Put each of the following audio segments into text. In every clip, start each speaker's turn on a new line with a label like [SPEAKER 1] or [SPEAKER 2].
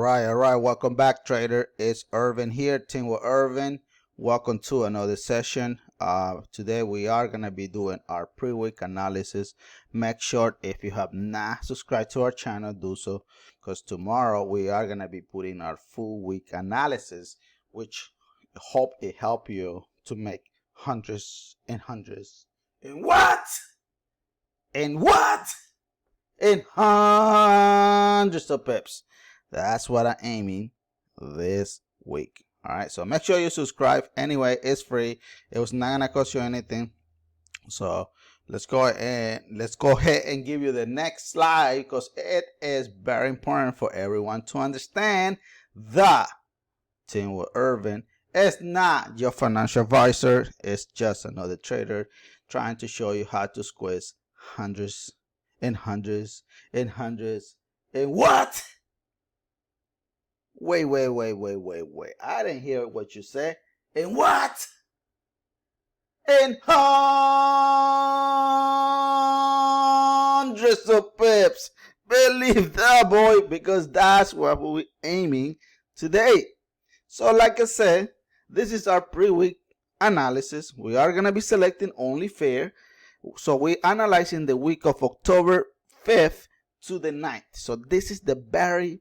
[SPEAKER 1] All right. Welcome back, trader. It's Irvin here, Team with Irving. Welcome to another session. Today we are gonna be doing our pre-week analysis. Make sure if you have not subscribed to our channel, do so, because tomorrow we are gonna be putting our full week analysis, which hope it help you to make hundreds and hundreds. And what? And what? In hundreds of pips. That's what I'm aiming this week. All right, so make sure you subscribe. Anyway, it's free. It was not gonna cost you anything. So let's go ahead and give you the next slide, because it is very important for everyone to understand that Team with Irvin is not your financial advisor. It's just another trader trying to show you how to squeeze hundreds and hundreds and hundreds and what? Wait. I didn't hear what you said. And what? And hundreds of pips. Believe that, boy, because that's what we're aiming today. So like I said, this is our pre-week analysis. We are going to be selecting only fair. So we're analyzing the week of October 5th to the 9th. So this is the very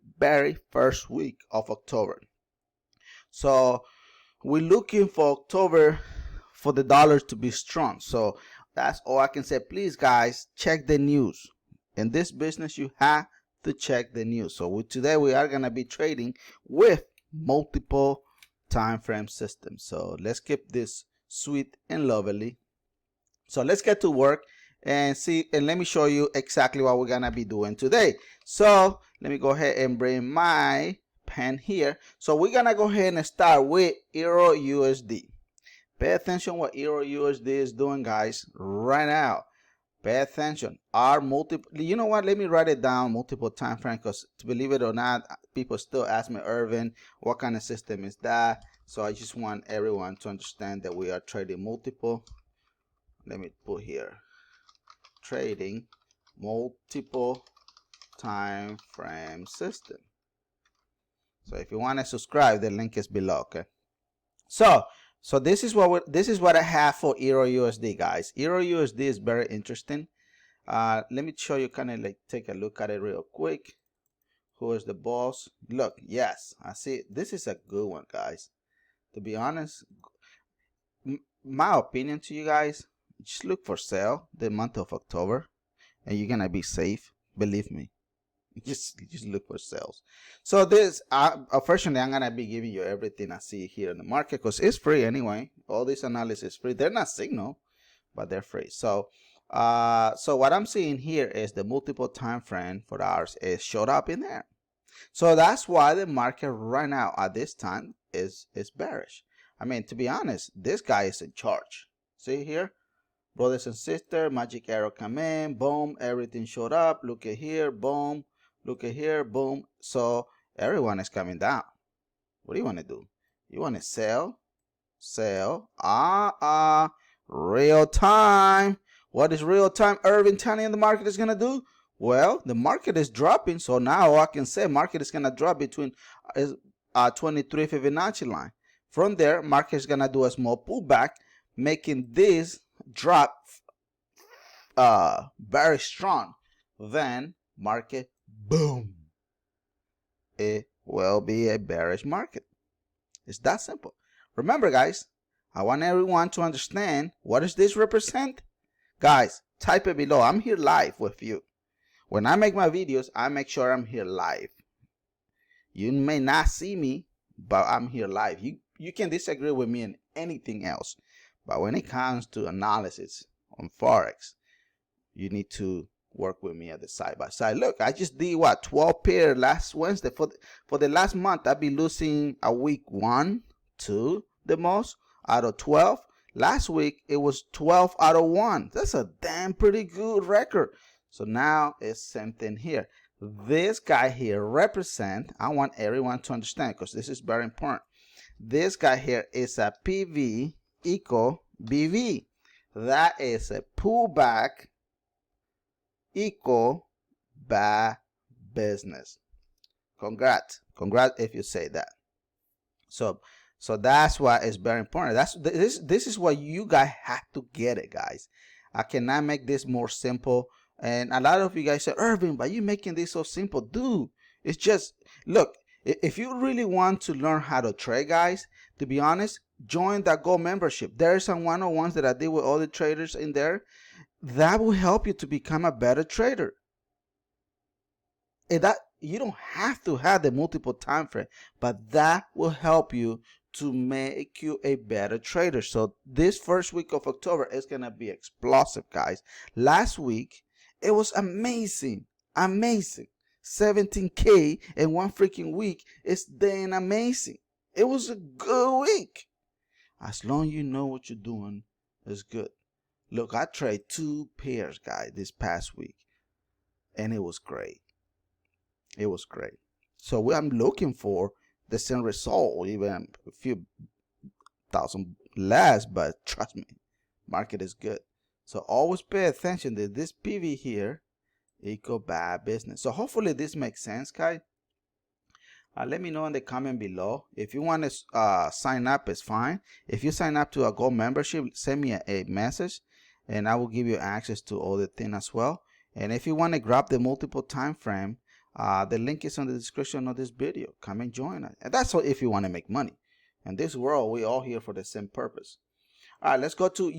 [SPEAKER 1] first week of October. So we're looking for October for the dollar to be strong. So that's all I can say. Please, guys, check the news. In this business, you have to check the news. So today we are going to be trading with multiple time frame systems. So let's keep this sweet and lovely. So let's get to work and see, and let me show you exactly what we're gonna be doing today. So let me go ahead and bring my pen here. So we're gonna go ahead and start with EURUSD. Pay attention what EURUSD is doing, guys, right now. Pay attention. Our multiple, you know what, let me write it down, multiple time frame, because believe it or not, people still ask me, Irvin, what kind of system is that? So I just want everyone to understand that we are trading multiple. Let me put here, trading multiple time frame system. So if you want to subscribe, the link is below. Okay. So this is what I have for EURUSD, guys. EURUSD is very interesting. Let me show you, kind of like take a look at it real quick. Who is the boss? Look, yes, I see it. This is a good one, guys. To be honest, my opinion to you guys, just look for sale the month of October and you're gonna be safe. Believe me, just look for sales. So this unfortunately, I'm gonna be giving you everything I see here in the market, because it's free anyway. All this analysis is free. They're not signal, but they're free. So so what I'm seeing here is the multiple time frame for ours is showed up in there. So that's why the market right now at this time is bearish. I mean, to be honest, this guy is in charge. See here, brothers and sisters, magic arrow come in, boom, everything showed up. Look at here, boom, look at here, boom. So everyone is coming down. What do you want to do? You want to sell? Real time. What is real time Irvin telling the market is gonna do? Well, the market is dropping, so now I can say market is gonna drop between 23 Fibonacci line. From there, market is gonna do a small pullback, making this drop very strong. Then market, boom, it will be a bearish market. It's that simple. Remember, guys, I want everyone to understand, what does this represent? Guys, type it below. I'm here live with you. When I make my videos, I make sure I'm here live. You may not see me, but I'm here live. You can disagree with me in anything else, but when it comes to analysis on Forex, you need to work with me at the side by side. Look, I just did what, 12 pair last Wednesday. For the last month, I've been losing a week 1, 2 the most out of 12. Last week it was 12 out of 1. That's a damn pretty good record. So now it's same thing here. This guy here represent, I want everyone to understand, because this is very important. This guy here is a PV equal BV. That is a pullback equal bad business. Congrats if you say that. So that's why it's very important. This is what you guys have to get it, guys. I cannot make this more simple. And a lot of you guys say, Irving, but you making this so simple. Dude, it's just, look, if you really want to learn how to trade, guys, to be honest, join that Go membership. There are some one-on-ones that I did with all the traders in there. That will help you to become a better trader. And that you don't have to have the multiple time frame, but that will help you to make you a better trader. So this first week of October is gonna be explosive, guys. Last week it was amazing. 17K in one freaking week is then amazing. It was a good week. As long as you know what you're doing, it's good. Look, I traded 2 pairs, guys, this past week, and it was great. It was great. So I'm looking for the same result, even a few thousand less, but trust me, market is good. So always pay attention to this PV here, equal bad business. So hopefully this makes sense, guys. Let me know in the comment below. If you want to sign up, it's fine. If you sign up to a Gold membership, send me a message and I will give you access to all the things as well. And if you want to grab the multiple time frame, the link is in the description of this video. Come and join us. And that's all if you want to make money. In this world, we're all here for the same purpose. All right, let's go to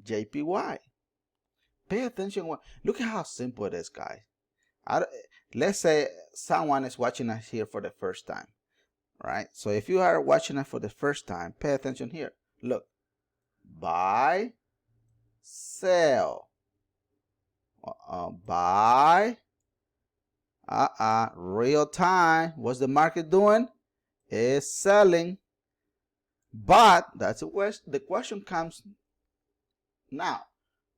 [SPEAKER 1] USDJPY. Pay attention. Look at how simple it is, guys. Let's say someone is watching us here for the first time, right? So if you are watching us for the first time, pay attention here. Look, buy, sell, buy, real time. What's the market doing? It's selling. But that's the question comes now.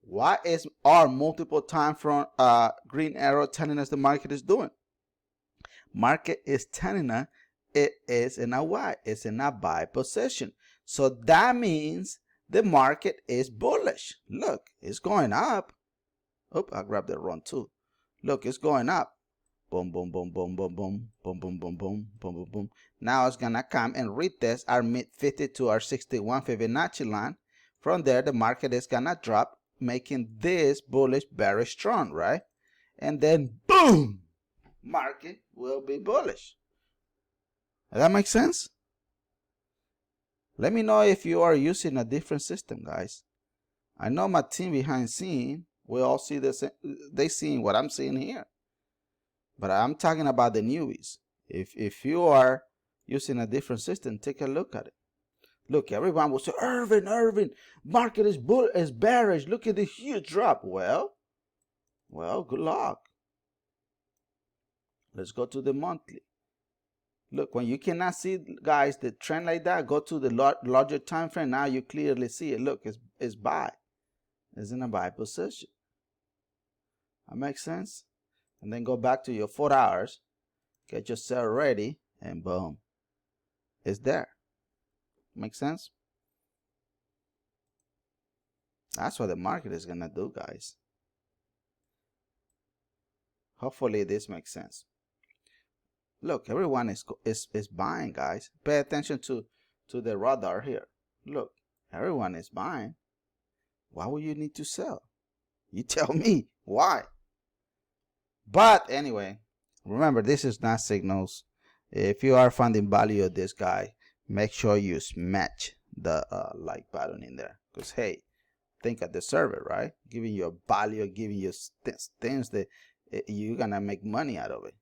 [SPEAKER 1] Why is our multiple time from green arrow telling us the market is doing? Market is telling us it is in a Y. It's in a buy position. So that means the market is bullish. Look, it's going up. Oops, I grabbed the wrong tool. Look, it's going up. Boom, boom, boom, boom, boom, boom, boom, boom, boom, boom, boom, boom, boom. Now it's gonna come and retest our mid 50 to our 61 Fibonacci line. From there, the market is gonna drop, making this bullish very strong, right? And then boom, market will be bullish. Does that make sense? Let me know if you are using a different system, guys. I know my team behind scene, we all see this, they seeing what I'm seeing here. But I'm talking about the newbies. If you are using a different system, take a look at it. Look, everyone will say, Irving, market is bearish. Look at the huge drop. Well, good luck. Let's go to the monthly. Look, when you cannot see, guys, the trend like that, go to the larger time frame. Now you clearly see it. Look, it's buy. It's in a buy position. That makes sense? And then go back to your 4 hours. Get your sell ready, and boom. It's there. Make sense? That's what the market is gonna do, guys. Hopefully this makes sense. Look, everyone is buying, guys. Pay attention to the radar here. Look, everyone is buying. Why would you need to sell? You tell me why. But anyway, remember, this is not signals. If you are finding value of this guy, make sure you smash the like button in there. Because, hey, think of the server, right? Giving you a value, giving you things that you're going to make money out of it.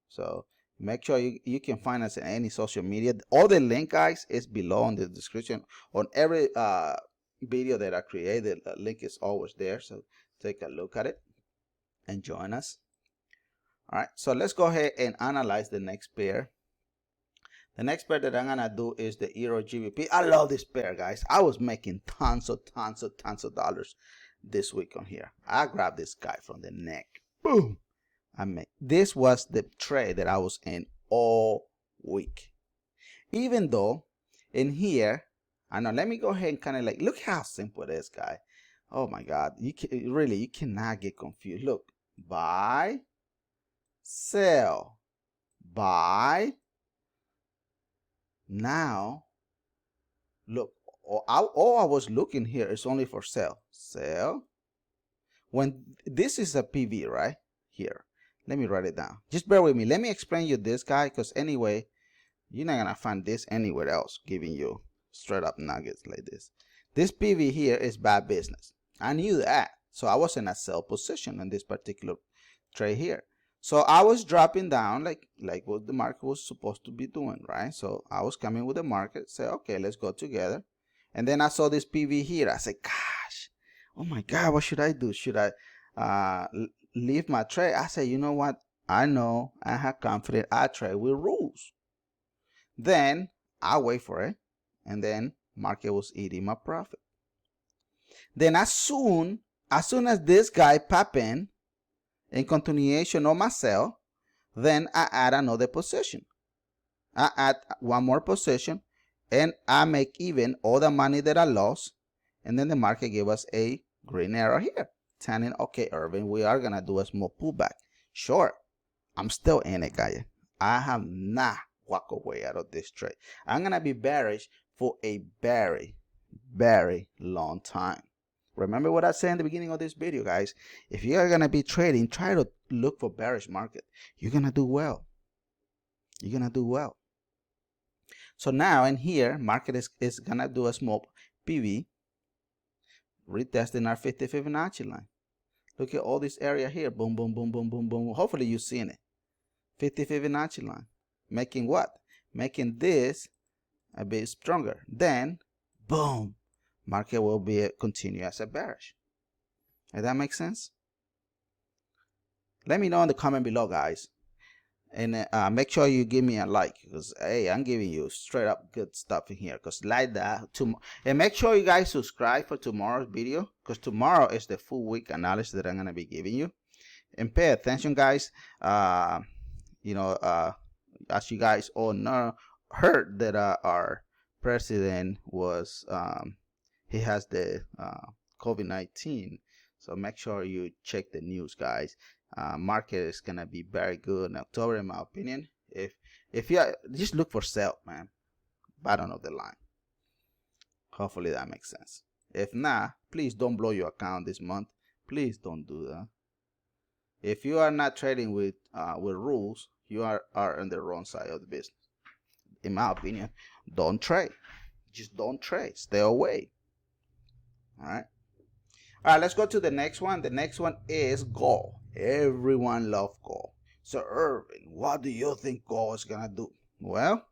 [SPEAKER 1] So make sure you can find us in any social media. All the link, guys, is below in the description. On every video that I created, the link is always there. So take a look at it and join us. All right, so let's go ahead and analyze the next pair. The next pair that I'm gonna do is the EURGBP. I love this pair, guys. I was making tons of dollars this week on here. I grabbed this guy from the neck. Boom. This was the trade that I was in all week. Even though in here, I know, let me go ahead and kind of like, look how simple it is, guy. Oh my God, you cannot get confused. Look, buy, sell, buy. Now, look, all I was looking here is only for sell. Sell. When this is a PV, right? Here. Let me write it down. Just bear with me. Let me explain you this guy, because anyway, you're not gonna find this anywhere else giving you straight up nuggets like this. This PV here is bad business. I knew that. So I was in a sell position in this particular trade here. So I was dropping down like what the market was supposed to be doing, right? So I was coming with the market, say, okay, let's go together. And then I saw this PV here. I said, gosh, oh my God, what should I do? Should I leave my trade? I said, you know what? I know, I have confidence. I trade with rules. Then I wait for it, and then market was eating my profit. Then as soon as this guy pop in continuation of my sell, then I add another position. I add one more position, and I make even all the money that I lost, and then the market gave us a green arrow here, telling, okay, Irving, we are gonna do a small pullback. Sure, I'm still in it, guys. I have not walked away out of this trade. I'm gonna be bearish for a very, very long time. Remember what I said in the beginning of this video, guys. If you are gonna be trading, try to look for bearish market. You're gonna do well. You're gonna do well. So now in here, market is gonna do a small PV, retesting our 50 Fibonacci line. Look at all this area here. Boom, boom, boom, boom, boom, boom. Hopefully you've seen it. 50 Fibonacci line. Making what? Making this a bit stronger. Then, boom, market will be continue as a bearish. Does that make sense? Let me know in the comment below, guys. And make sure you give me a like, because hey, I'm giving you straight up good stuff in here. Because like that, and make sure you guys subscribe for tomorrow's video, because tomorrow is the full week analysis that I'm gonna be giving you. And pay attention, guys. You know, as you guys all know, heard that our president was he has the COVID-19. So make sure you check the news, guys. Market is gonna be very good in October, in my opinion. If you just look for sell, man, bottom of the line. Hopefully that makes sense. If not, please don't blow your account this month. Please don't do that. If you are not trading with rules, you are on the wrong side of the business. In my opinion, don't trade. Just don't trade. Stay away. All right. All right, let's go to the next one. The next one is gold. Everyone loves gold. So, Irving, what do you think gold is going to do? Well,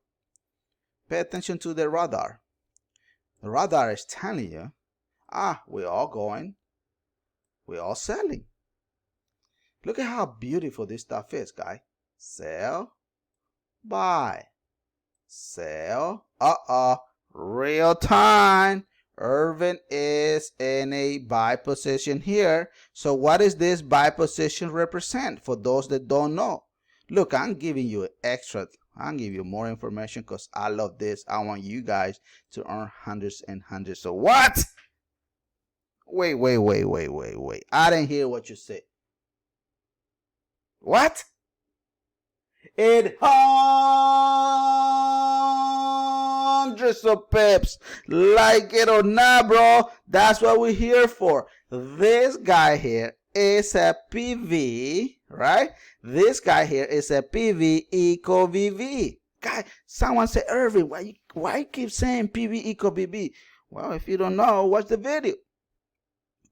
[SPEAKER 1] pay attention to the radar. The radar is telling you, we're all going, we're all selling. Look at how beautiful this stuff is, guys. Sell, buy, sell. Real time. Irving is in a buy position here. So what does this buy position represent for those that don't know? Look, I'm giving you extra. I'll give you more information because I love this. I want you guys to earn hundreds and hundreds. So what? Wait. I didn't hear what you said. What? It hundreds of pips. Like it or not, bro. That's what we're here for. This guy here is a PV, right? This guy here is a PV equal VV. Guy, someone said, Irving, why you keep saying PV equal VV? Well, if you don't know, watch the video.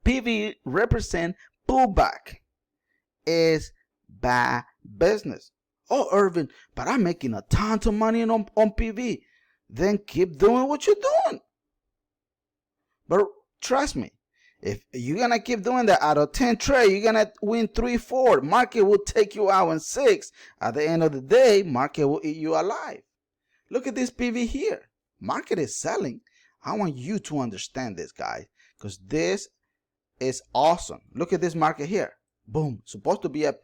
[SPEAKER 1] PV represent pullback. Is bad business. Oh, Irving, but I'm making a ton of money on PV. Then keep doing what you're doing. But trust me, if you're going to keep doing that, out of 10 trades, you're going to win 3, 4. Market will take you out in 6. At the end of the day, market will eat you alive. Look at this PV here. Market is selling. I want you to understand this, guys, because this is awesome. Look at this market here. Boom. Supposed to be a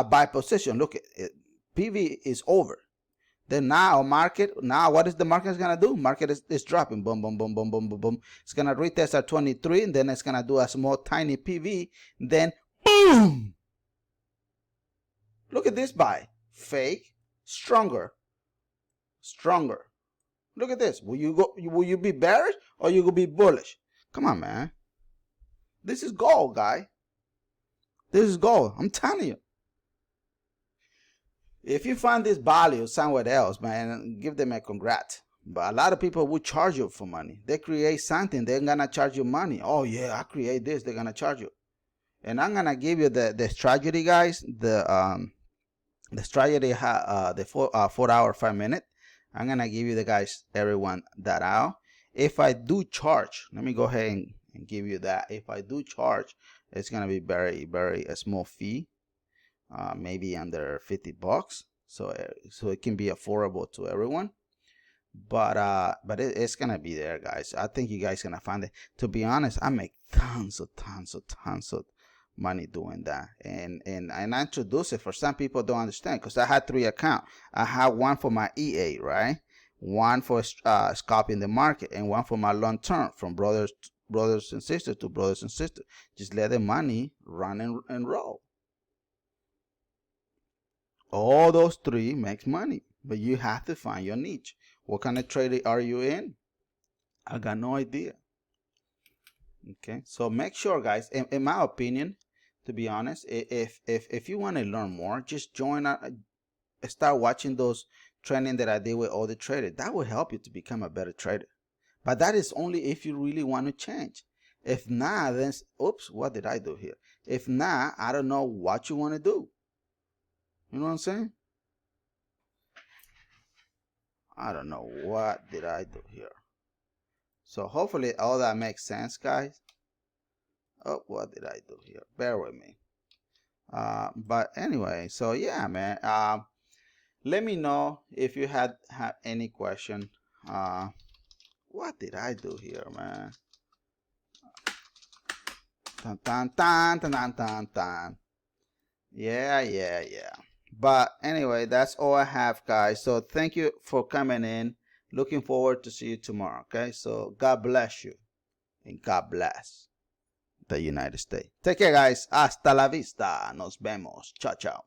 [SPEAKER 1] buy position. Look at it. PV is over. Then now what is the market gonna do? Market is dropping. Boom, boom, boom, boom, boom, boom, boom. It's gonna retest at 23, and then it's gonna do a small tiny PV. Then boom. Look at this buy. Fake, stronger, stronger. Look at this. Will you be bearish or you will be bullish? Come on, man. This is gold, guy. This is gold. I'm telling you. If you find this value somewhere else, man, give them a congrats. But a lot of people will charge you for money. They create something, they're gonna charge you money. Oh yeah, I create this, they're gonna charge you. And I'm gonna give you the strategy, guys. The strategy, the 4 hour 5 minute. I'm gonna give you the guys, everyone, that out. If I do charge, let me go ahead and give you that. If I do charge, it's gonna be very, very a small fee, maybe under $50. So it can be affordable to everyone. But it's gonna be there, guys. I think you guys gonna find it. To be honest, I make tons of money doing that, and I introduce it for some people don't understand, because I had 3 accounts. I had one for my EA, right? One for scalping the market, and one for my long term, from brothers and sisters to brothers and sisters. Just let the money run and roll. All those 3 makes money, but you have to find your niche. What kind of trade are you in? I got no idea. Okay, so make sure, guys, in my opinion, to be honest, if you want to learn more, just start watching those training that I did with all the traders. That will help you to become a better trader. But that is only if you really want to change. If not, then oops, what did I do here? If not, I don't know what you want to do. You know what I'm saying? I don't know what did I do here. So hopefully all that makes sense, guys. Oh, what did I do here? Bear with me. But anyway, so yeah, man. Let me know if you have any question. What did I do here, man? Tan tan tan tan tan tan tan. Yeah. But anyway, that's all I have, guys. So thank you for coming in. Looking forward to see you tomorrow. Okay, so God bless you, and God bless the United States. Take care, guys. Hasta la vista. Nos vemos. Chao, chao.